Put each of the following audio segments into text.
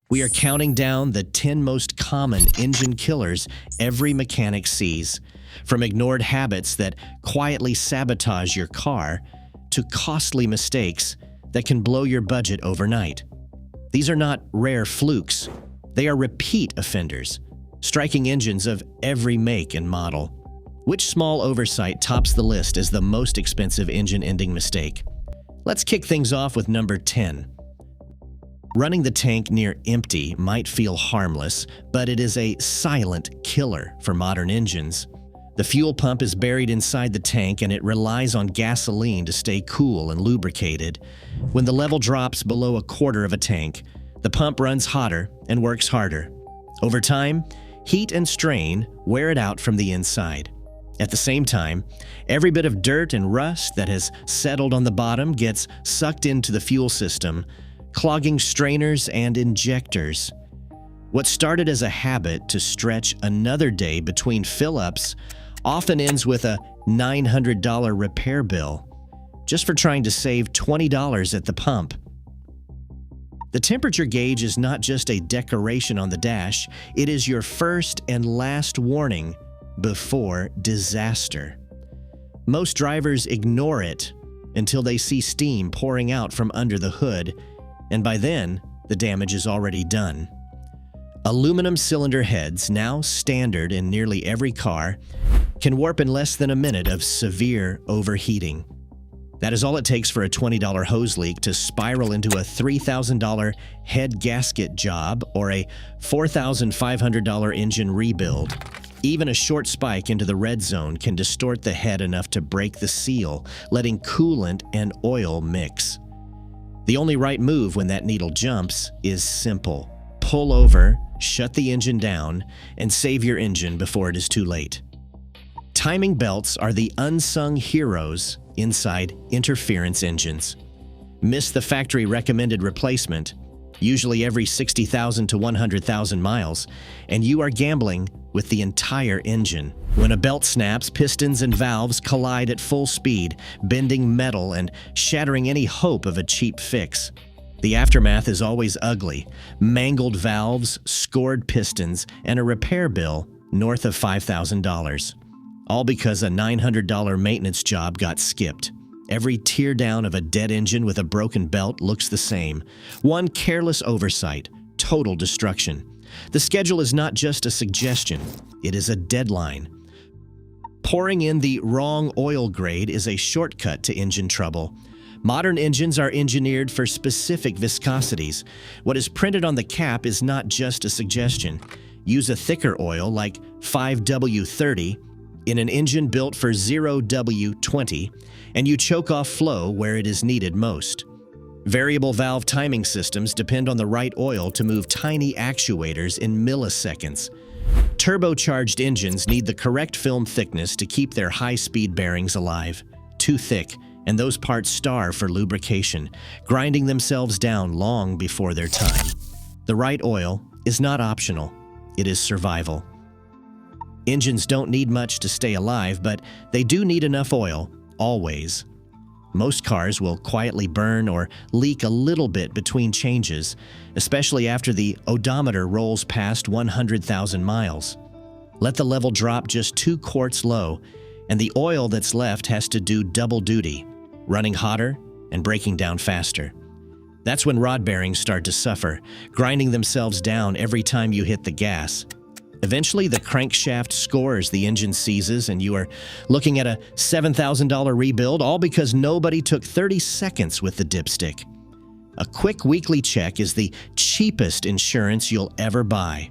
We are counting down the 10 most common engine killers every mechanic sees, from ignored habits that quietly sabotage your car to costly mistakes that can blow your budget overnight. These are not rare flukes. They are repeat offenders, striking engines of every make and model. Which small oversight tops the list as the most expensive engine-ending mistake? Let's kick things off with number 10. Running the tank near empty might feel harmless, but it is a silent killer for modern engines. The fuel pump is buried inside the tank and it relies on gasoline to stay cool and lubricated. When the level drops below a quarter of a tank, the pump runs hotter and works harder. Over time, heat and strain wear it out from the inside. At the same time, every bit of dirt and rust that has settled on the bottom gets sucked into the fuel system, clogging strainers and injectors. What started as a habit to stretch another day between fill-ups often ends with a $900 repair bill, just for trying to save $20 at the pump. The temperature gauge is not just a decoration on the dash, it is your first and last warning before disaster. Most drivers ignore it until they see steam pouring out from under the hood, and by then, the damage is already done. Aluminum cylinder heads, now standard in nearly every car, can warp in less than a minute of severe overheating. That is all it takes for a $20 hose leak to spiral into a $3,000 head gasket job or a $4,500 engine rebuild. Even a short spike into the red zone can distort the head enough to break the seal, letting coolant and oil mix. The only right move when that needle jumps is simple. Pull over, shut the engine down, and save your engine before it is too late. Timing belts are the unsung heroes inside interference engines. Miss the factory recommended replacement, usually every 60,000 to 100,000 miles, and you are gambling with the entire engine. When a belt snaps, pistons and valves collide at full speed, bending metal and shattering any hope of a cheap fix. The aftermath is always ugly: mangled valves, scored pistons, and a repair bill north of $5,000. All because a $900 maintenance job got skipped. Every teardown of a dead engine with a broken belt looks the same. One careless oversight, total destruction. The schedule is not just a suggestion, it is a deadline. Pouring in the wrong oil grade is a shortcut to engine trouble. Modern engines are engineered for specific viscosities. What is printed on the cap is not just a suggestion. Use a thicker oil like 5W30 in an engine built for 0W20, and you choke off flow where it is needed most. Variable valve timing systems depend on the right oil to move tiny actuators in milliseconds. Turbocharged engines need the correct film thickness to keep their high-speed bearings alive. Too thick, and those parts starve for lubrication, grinding themselves down long before their time. The right oil is not optional, it is survival. Engines don't need much to stay alive, but they do need enough oil, always. Most cars will quietly burn or leak a little bit between changes, especially after the odometer rolls past 100,000 miles. Let the level drop just 2 quarts low, and the oil that's left has to do double duty, running hotter and breaking down faster. That's when rod bearings start to suffer, grinding themselves down every time you hit the gas. Eventually, the crankshaft scores, the engine seizes, and you are looking at a $7,000 rebuild, all because nobody took 30 seconds with the dipstick. A quick weekly check is the cheapest insurance you'll ever buy.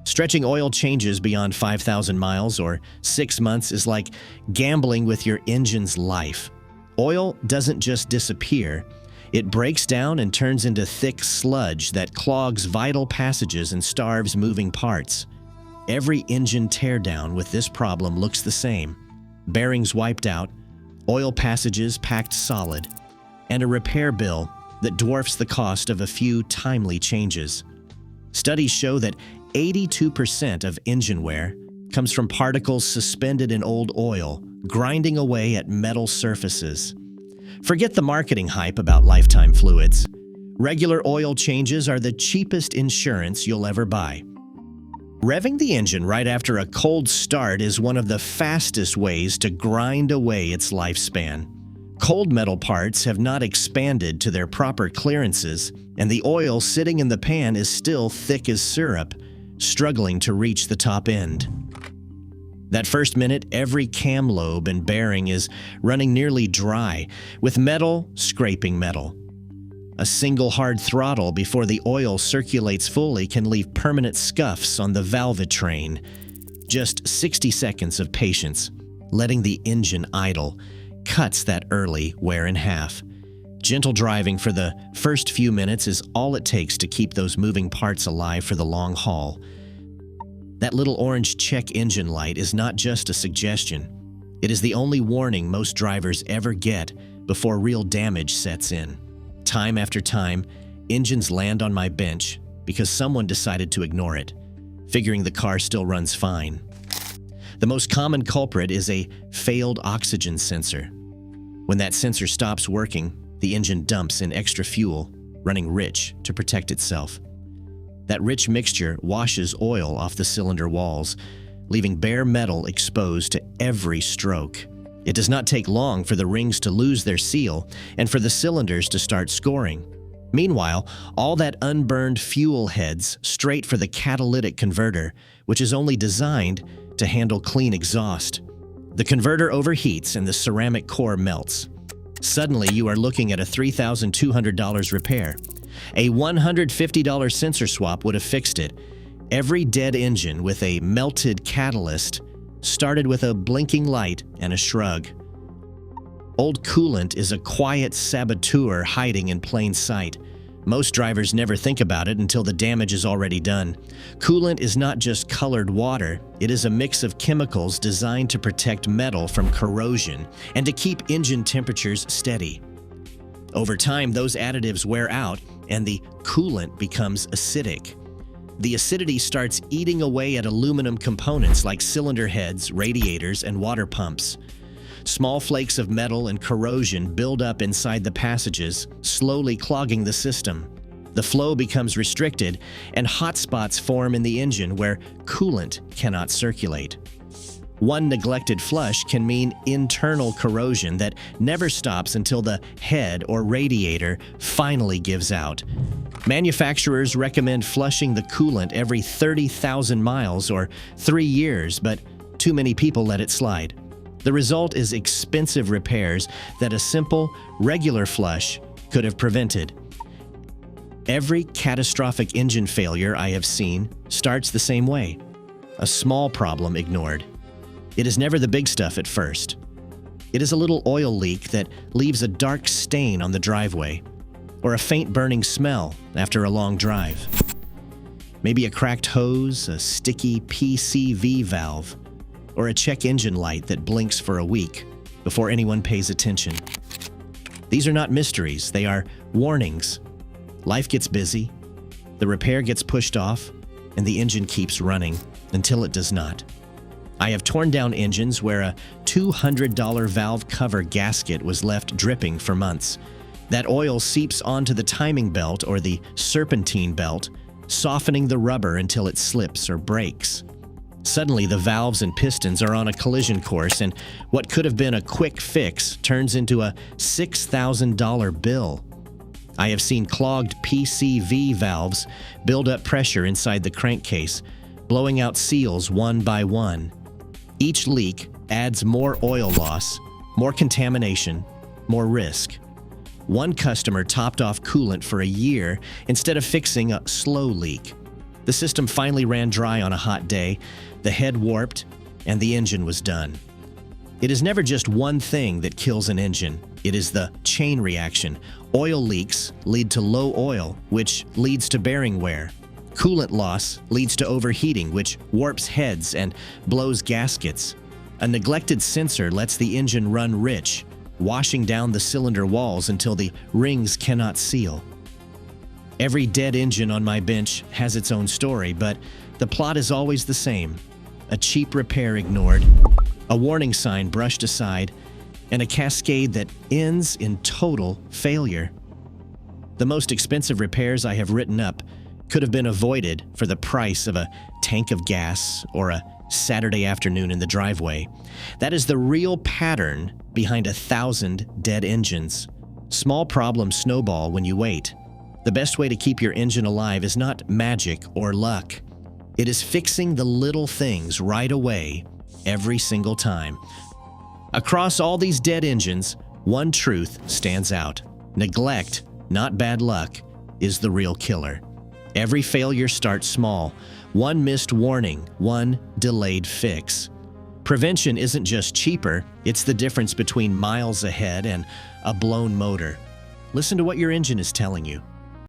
Stretching oil changes beyond 5,000 miles or 6 months is like gambling with your engine's life. Oil doesn't just disappear. It breaks down and turns into thick sludge that clogs vital passages and starves moving parts. Every engine teardown with this problem looks the same: bearings wiped out, oil passages packed solid, and a repair bill that dwarfs the cost of a few timely changes. Studies show that 82% of engine wear comes from particles suspended in old oil, grinding away at metal surfaces. Forget the marketing hype about lifetime fluids. Regular oil changes are the cheapest insurance you'll ever buy. Revving the engine right after a cold start is one of the fastest ways to grind away its lifespan. Cold metal parts have not expanded to their proper clearances, and the oil sitting in the pan is still thick as syrup, struggling to reach the top end. That first minute, every cam lobe and bearing is running nearly dry, with metal scraping metal. A single hard throttle before the oil circulates fully can leave permanent scuffs on the valvetrain. Just 60 seconds of patience, letting the engine idle, cuts that early wear in half. Gentle driving for the first few minutes is all it takes to keep those moving parts alive for the long haul. That little orange check engine light is not just a suggestion. It is the only warning most drivers ever get before real damage sets in. Time after time, engines land on my bench because someone decided to ignore it, figuring the car still runs fine. The most common culprit is a failed oxygen sensor. When that sensor stops working, the engine dumps in extra fuel, running rich to protect itself. That rich mixture washes oil off the cylinder walls, leaving bare metal exposed to every stroke. It does not take long for the rings to lose their seal and for the cylinders to start scoring. Meanwhile, all that unburned fuel heads straight for the catalytic converter, which is only designed to handle clean exhaust. The converter overheats and the ceramic core melts. Suddenly, you are looking at a $3,200 repair. A $150 sensor swap would have fixed it. Every dead engine with a melted catalyst started with a blinking light and a shrug. Old coolant is a quiet saboteur hiding in plain sight. Most drivers never think about it until the damage is already done. Coolant is not just colored water, it is a mix of chemicals designed to protect metal from corrosion and to keep engine temperatures steady. Over time, those additives wear out and the coolant becomes acidic. The acidity starts eating away at aluminum components like cylinder heads, radiators, and water pumps. Small flakes of metal and corrosion build up inside the passages, slowly clogging the system. The flow becomes restricted, and hot spots form in the engine where coolant cannot circulate. One neglected flush can mean internal corrosion that never stops until the head or radiator finally gives out. Manufacturers recommend flushing the coolant every 30,000 miles or 3 years, but too many people let it slide. The result is expensive repairs that a simple, regular flush could have prevented. Every catastrophic engine failure I have seen starts the same way. A small problem ignored. It is never the big stuff at first. It is a little oil leak that leaves a dark stain on the driveway, or a faint burning smell after a long drive. Maybe a cracked hose, a sticky PCV valve, or a check engine light that blinks for a week before anyone pays attention. These are not mysteries, they are warnings. Life gets busy, the repair gets pushed off, and the engine keeps running until it does not. I have torn down engines where a $200 valve cover gasket was left dripping for months. That oil seeps onto the timing belt or the serpentine belt, softening the rubber until it slips or breaks. Suddenly, the valves and pistons are on a collision course, and what could have been a quick fix turns into a $6,000 bill. I have seen clogged PCV valves build up pressure inside the crankcase, blowing out seals one by one. Each leak adds more oil loss, more contamination, more risk. One customer topped off coolant for a year instead of fixing a slow leak. The system finally ran dry on a hot day, the head warped, and the engine was done. It is never just one thing that kills an engine. It is the chain reaction. Oil leaks lead to low oil, which leads to bearing wear. Coolant loss leads to overheating, which warps heads and blows gaskets. A neglected sensor lets the engine run rich, washing down the cylinder walls until the rings cannot seal. Every dead engine on my bench has its own story, but the plot is always the same. A cheap repair ignored, a warning sign brushed aside, and a cascade that ends in total failure. The most expensive repairs I have written up could have been avoided for the price of a tank of gas or a Saturday afternoon in the driveway. That is the real pattern behind 1,000 dead engines. Small problems snowball when you wait. The best way to keep your engine alive is not magic or luck. It is fixing the little things right away, every single time. Across all these dead engines, one truth stands out. Neglect, not bad luck, is the real killer. Every failure starts small. One missed warning, one delayed fix. Prevention isn't just cheaper, it's the difference between miles ahead and a blown motor. Listen to what your engine is telling you.